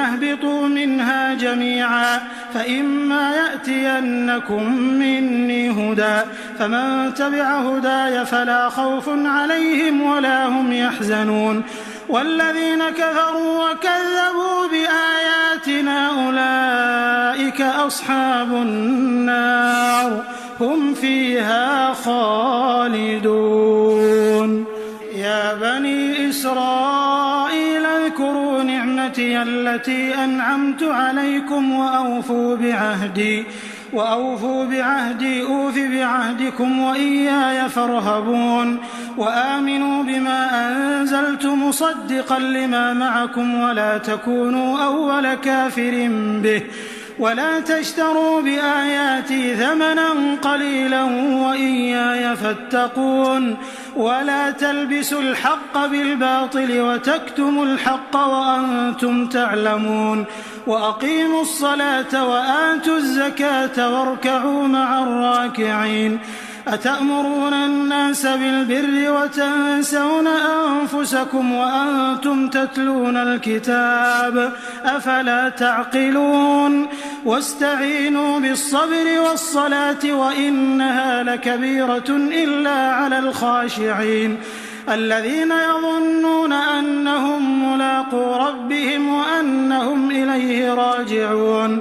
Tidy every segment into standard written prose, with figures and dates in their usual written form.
اهبطوا منها جميعا فإما يأتينكم مني هدى فمن تبع هداي فلا خوف عليهم ولا هم يحزنون والذين كفروا وكذبوا بآياتنا أولئك أصحاب النار هم فيها خالدون. يا بني إسرائيل اذكروا نعمتي التي أنعمت عليكم وأوفوا بعهدي أوف بعهدكم وإياي فارهبون وآمنوا بما أنزلت مصدقا لما معكم ولا تكونوا أول كافر به ولا تشتروا بآياتي ثمنا قليلا وإياي فاتقون ولا تلبسوا الحق بالباطل وتكتموا الحق وأنتم تعلمون وأقيموا الصلاة وآتوا الزكاة واركعوا مع الراكعين أتأمرون الناس بالبر وتنسون أنفسكم وأنتم تتلون الكتاب أفلا تعقلون واستعينوا بالصبر والصلاة وإنها لكبيرة إلا على الخاشعين الذين يظنون أنهم ملاقو ربهم وأنهم إليه راجعون.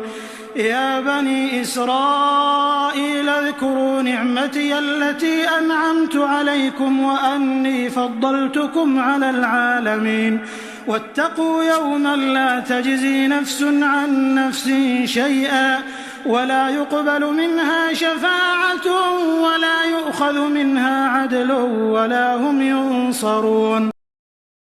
يا بني إسرائيل اذكروا نعمتي التي أنعمت عليكم وأني فضلتكم على العالمين واتقوا يوما لا تجزي نفس عن نفس شيئا ولا يقبل منها شفاعة ولا يؤخذ منها عدل ولا هم ينصرون.